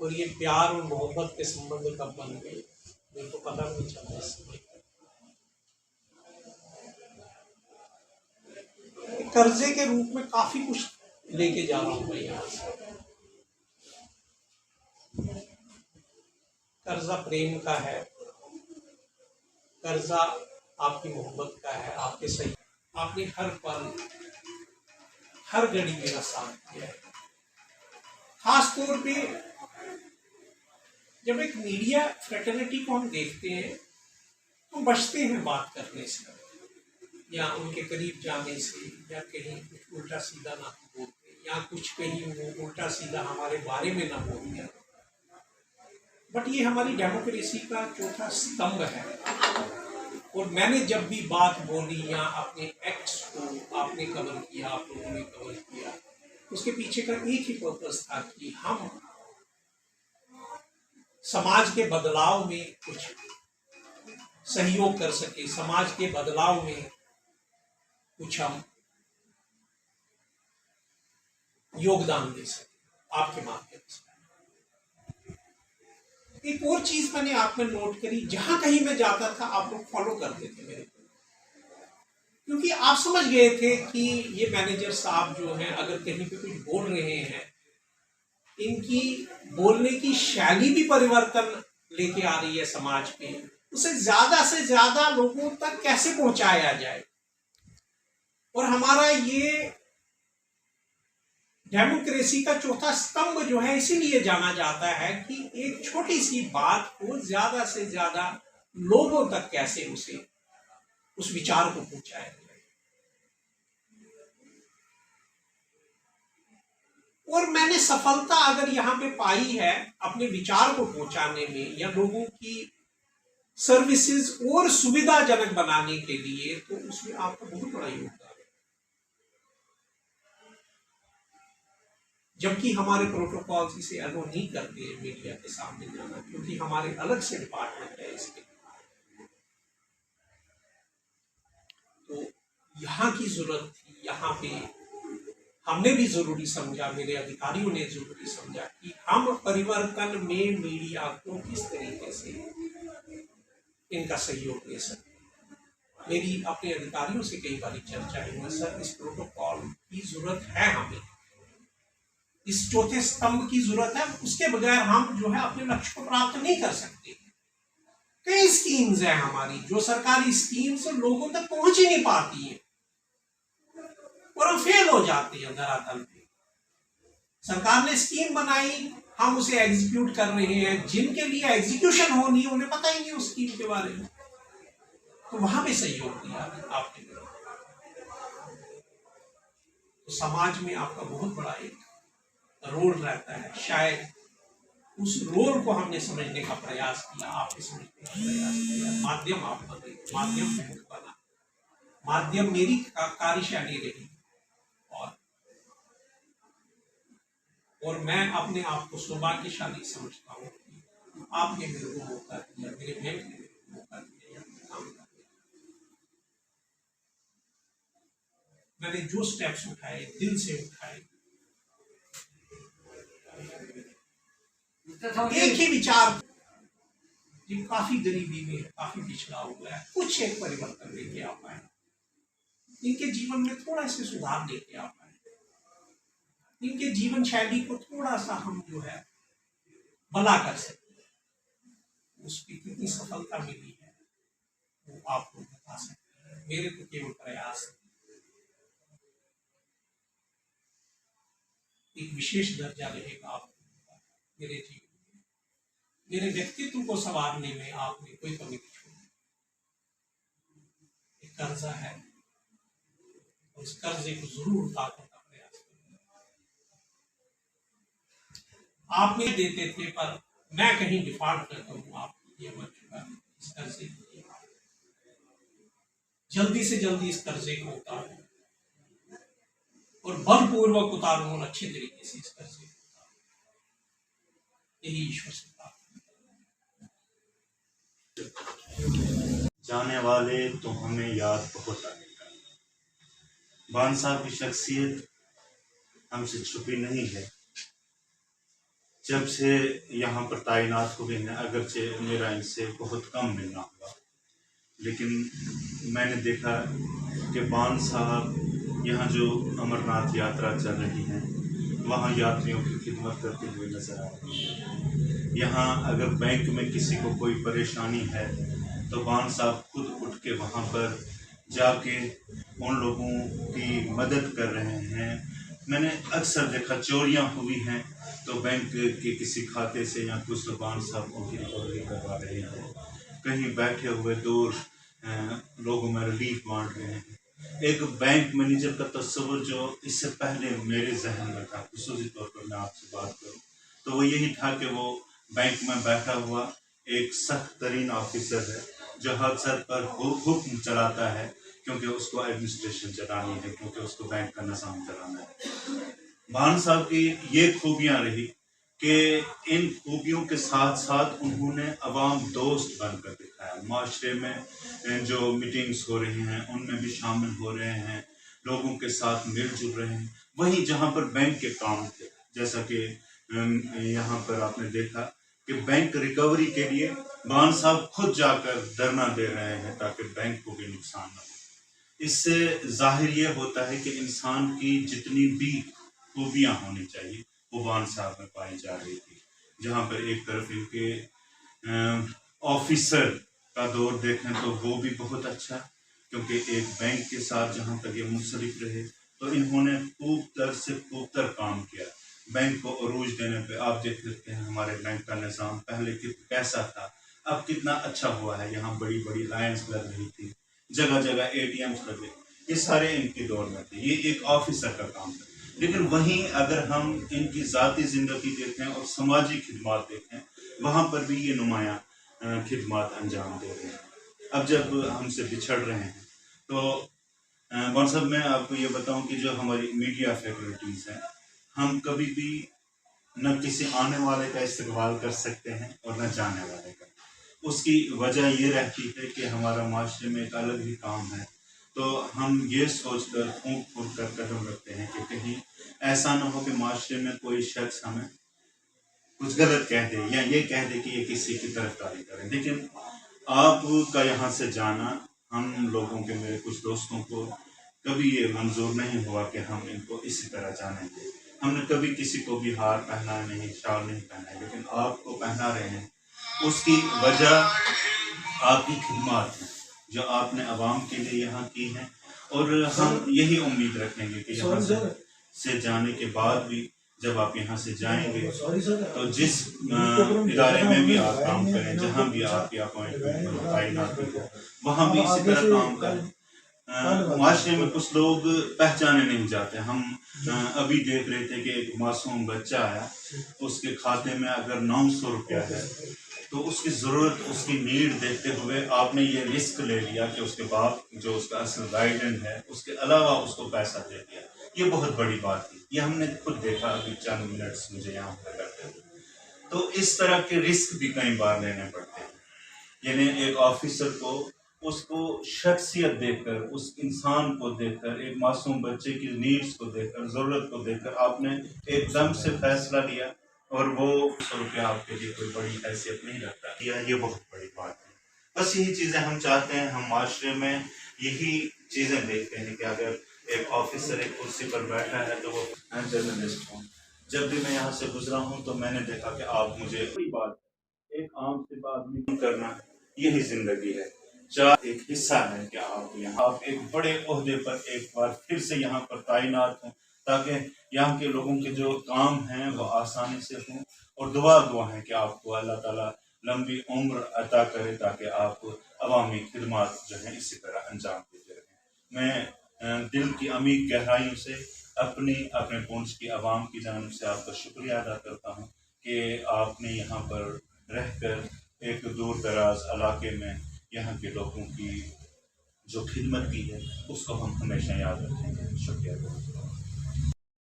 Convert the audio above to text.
और ये प्यार और मोहब्बत के संबंध कब बन गए मेरे को पता नहीं चला इस समय। कर्जे के रूप में काफी कुछ लेके जा रहा हूं मैं यहाँ से। कर्जा प्रेम का है, कर्जा आपकी मोहब्बत का है, आपके सही, आपने हर पल हर घड़ी मेरा साथ दिया है। खास तौर पे जब एक मीडिया फ्रेटर्निटी को हम देखते हैं तो बचते हैं बात करने से या उनके करीब जाने से, या कहीं कुछ उल्टा सीधा ना बोलते, या कुछ कहीं वो उल्टा सीधा हमारे बारे में ना बोलते। बट ये हमारी डेमोक्रेसी का चौथा स्तंभ है। और मैंने जब भी बात बोली या अपने एक्ट्स को आपने कवर किया, आप लोगों ने कवर किया, उसके पीछे का एक ही पर्पस था कि हम समाज के बदलाव में कुछ सहयोग कर सके, समाज के बदलाव में कुछ हम योगदान दे सके आपके माध्यम से। एक और चीज मैंने आप में नोट करी, जहां कहीं मैं जाता था आप लोग फॉलो करते थे मेरे को, क्योंकि आप समझ गए थे कि ये मैनेजर साहब जो हैं अगर कहीं पे कुछ बोल रहे हैं, इनकी बोलने की शैली भी परिवर्तन लेके आ रही है समाज पे, उसे ज्यादा से ज्यादा लोगों तक कैसे पहुंचाया जाए। और हमारा ये डेमोक्रेसी का चौथा स्तंभ जो है इसीलिए जाना जाता है कि एक छोटी सी बात को ज्यादा से ज्यादा लोगों तक कैसे उस विचार को पहुंचाया जाए। और मैंने सफलता अगर यहाँ पे पाई है अपने विचार को पहुंचाने में या लोगों की सर्विसेज और सुविधाजनक बनाने के लिए, तो उसमें आपका बहुत बड़ा योगदान है। जबकि हमारे प्रोटोकॉल्स इसे अलो नहीं करते हैं मीडिया के सामने जाना, क्योंकि हमारे अलग से डिपार्टमेंट है इसके। तो यहाँ की जरूरत थी, यहाँ पे हमने भी जरूरी समझा, मेरे अधिकारियों ने जरूरी समझा कि हम परिवर्तन में मीडिया को किस तरीके से इनका सहयोग दे सकते। मेरी अपने अधिकारियों से कई बार चर्चा हुई, सर इस प्रोटोकॉल की जरूरत है, हमें इस चौथे स्तंभ की जरूरत है, उसके बगैर हम जो है अपने लक्ष्य को प्राप्त नहीं कर सकते। कई स्कीम्स है हमारी, जो सरकारी स्कीम्स लोगों तक पहुंच ही नहीं पाती है और हम फेल हो जाते हैं धरातल पे। सरकार ने स्कीम बनाई, हम उसे एग्जीक्यूट कर रहे हैं, जिनके लिए एग्जीक्यूशन होनी है उन्हें पता ही नहीं उस स्कीम के बारे में, तो वहां पे सहयोग दिया आपने। तो समाज में आपका बहुत बड़ा एक रोल रहता है, शायद उस रोल को हमने समझने का प्रयास किया, आपने समझने का प्रयास किया। माध्यम आप बने, माध्यम बना, माध्यम मेरी कार्यशैली रही, और मैं अपने आप को सौभाग्यशाली समझता हूँ कि आपने मेरे को मौका दिया, मेरे बैंक ने मेरे को मौका दिया काम करने। मैंने जो स्टेप्स उठाए दिल से उठाए, एक ही विचार, ये काफी गरीबी में काफी पिछड़ा हुआ है, कुछ एक परिवर्तन लेके आ पाए, इनके जीवन में थोड़ा से सुधार लेके आ पाए, इनके जीवन शैली को थोड़ा सा हम जो है भला कर सकते, उसकी कितनी सफलता मिली है वो आप लोग बता सकते हैं। मेरे तो केवल प्रयास है, एक विशेष दर्जा रहेगा आपको मेरे जीवन में, मेरे व्यक्तित्व को संवारने में आपने कोई कमी नहीं छोड़ी। एक कर्जा है और इस कर्जे को जरूर उतारने का प्रयास करेंगे। आप नहीं देते थे पर मैं कहीं डिफॉल्ट करता हूँ, आप ये बन चुका है इस कर्जे के लिए, जल्दी से जल्दी इस कर्जे को उतारूं और बलपूर्वक उतारूं और अच्छे तरीके से इस कर्जे को उतारूं, यही ईश्वर से जाने वाले तो हमें याद बहुत आएगा। बान साहब की शख्सियत हमसे छुपी नहीं है। जब से यहाँ पर तैनात हुए हैं, अगरचे मेरा इनसे बहुत कम मिलना हुआ, लेकिन मैंने देखा कि बान साहब यहाँ जो अमरनाथ यात्रा चल रही है वहाँ यात्रियों की खिदमत करते हुए नजर आ रही है। यहाँ अगर बैंक में किसी को कोई परेशानी है तो बान साहब खुद उठ के वहाँ पर जाके उन लोगों की मदद कर रहे हैं। मैंने अक्सर देखा चोरियां हुई हैं तो बैंक के किसी खाते से या कुछ तो बान साहब उनकी रिकवरी करवा रहे हैं, कहीं बैठे हुए दूर लोगों में रिलीफ बांट रहे हैं। एक बैंक मैनेजर का तस्वीर जो इससे पहले मेरे जहन में था, खुसूसी तौर पर मैं आपसे बात करूं तो वो यही था कि वो बैंक में बैठा हुआ एक सख्त तरीन ऑफिसर है जो हर सर पर हुक्म चलाता है, क्योंकि उसको एडमिनिस्ट्रेशन चलानी है, क्योंकि उसको बैंक का निज़ाम चलाना है। भान साहब की ये खूबियां रही कि इन खूबियों के साथ साथ उन्होंने अवाम दोस्त बनकर दिखाया। माशरे में जो मीटिंग्स हो रही हैं उनमें भी शामिल हो रहे हैं, लोगों के साथ मिलजुल रहे हैं। वहीं जहां पर बैंक के काम थे, जैसा कि यहाँ पर आपने देखा कि बैंक रिकवरी के लिए भान साहब खुद जाकर धरना दे रहे हैं ताकि बैंक को भी नुकसान न हो। इससे जाहिर ये होता है कि इंसान की जितनी भी खूबियां होनी चाहिए वो भान साहब में पाई जा रही थी। जहाँ पर एक तरफ इनके ऑफिसर का दौर देखें तो वो भी बहुत अच्छा, क्योंकि एक बैंक के साथ जहाँ तक ये मुंसलिक रहे तो इन्होंने खूब तर से खूब तर काम किया बैंक को अरूज देने पे। आप देख सकते हैं हमारे बैंक का निज़ाम पहले कैसा था, अब कितना अच्छा हुआ है। यहाँ बड़ी बड़ी लाइन्स लग रही थी, जगह जगह ATMs लगे, ये सारे इनके दौर में थे। ये एक ऑफिसर का काम था। लेकिन वहीं अगर हम इनकी ज़ाती ज़िंदगी देखें और समाजी खिदमत देखें, वहाँ पर भी ये नुमाया खिदमत अंजाम दे रहे हैं। अब जब हमसे बिछड़ रहे हैं तो मौन साहब मैं आपको ये बताऊं कि जो हमारी मीडिया फैकल्टीज़ हैं, हम कभी भी न किसी आने वाले का इस्तेमाल कर सकते हैं और न जाने वाले का। उसकी वजह ये रहती है कि हमारा माशरे में एक अलग ही काम है, तो हम ये सोचकर फूंक फूंक कर कदम रखते हैं कि कहीं ऐसा ना हो कि माशरे में कोई शख्स हमें कुछ गलत कह दे या ये कह दे कि ये किसी की तरफदारी करे। लेकिन आपका यहाँ से जाना हम लोगों के, मेरे कुछ दोस्तों को कभी ये मंजूर नहीं हुआ कि हम इनको इसी तरह जाने दें। हमने कभी किसी को भी हार पहना नहीं, शाल नहीं पहना है, लेकिन आपको पहना रहे हैं। उसकी वजह आपकी खिदमत है जो आपने आवाम के लिए यहाँ की है, और हम यही उम्मीद रखेंगे कि यहाँ से जाने के बाद भी जब आप यहाँ से जाएंगे तो जिस इदारे में भी आप काम करें, जहाँ भी आपकी अपॉइंटमेंट तैनाती हो, वहाँ भी इसी तरह काम करें। माशरे में कुछ लोग पहचाने नहीं जाते। हम अभी देख रहे थे कि एक मासूम बच्चा आया, उसके खाते में अगर 900 रुपया है तो उसकी ज़रूरत, उसकी नीड देखते हुए आपने ये रिस्क ले लिया कि उसके बाप जो उसका असल गाइडेंस है उसके अलावा उसको पैसा दे दिया। ये बहुत बड़ी बात थी, ये हमने खुद देखा अभी चंद मिनट्स मुझे यहाँ पर करते हुए। तो इस तरह के रिस्क भी कई बार लेने पड़ते हैं। यानी एक ऑफिसर को उसको शख्सियत देखकर, उस इंसान को देखकर, एक मासूम बच्चे की नीड्स को देखकर, ज़रूरत को देखकर आपने एकदम से फैसला लिया और वो 100 रुपया आपके लिए कोई बड़ी हैसियत नहीं रखता। ये बहुत बड़ी बात है। बस यही चीज़ें हम चाहते हैं, हम माशरे में यही चीज़ें देखते हैं कि अगर एक ऑफिसर एक कुर्सी पर बैठा है तो वो जर्नलिस्ट हूँ। जब भी मैं यहाँ से गुजरा हूँ तो मैंने देखा कि आप मुझे कोई बात, एक आम से बात नहीं करना, यही जिंदगी है। चार एक हिस्सा है कि आप यहाँ आप एक बड़े ओहदे पर एक बार फिर से यहाँ पर तैनात हों, ताकि यहाँ के लोगों के जो काम हैं वो आसानी से हों। और दुआ है कि आपको अल्लाह ताला लंबी उम्र अता करे ताकि आप अवामी खिदमत जो है इसी तरह अंजाम देते रहें। मैं दिल की अमीर गहराइयों से अपने पुंछ की आवाम की जानिब से आपका शुक्रिया अदा करता हूँ कि आपने यहाँ पर रहकर एक दूर दराज इलाके में यहाँ के लोगों की जो खिदमत की है उसको हम हमेशा याद रखेंगे। शुक्रिया।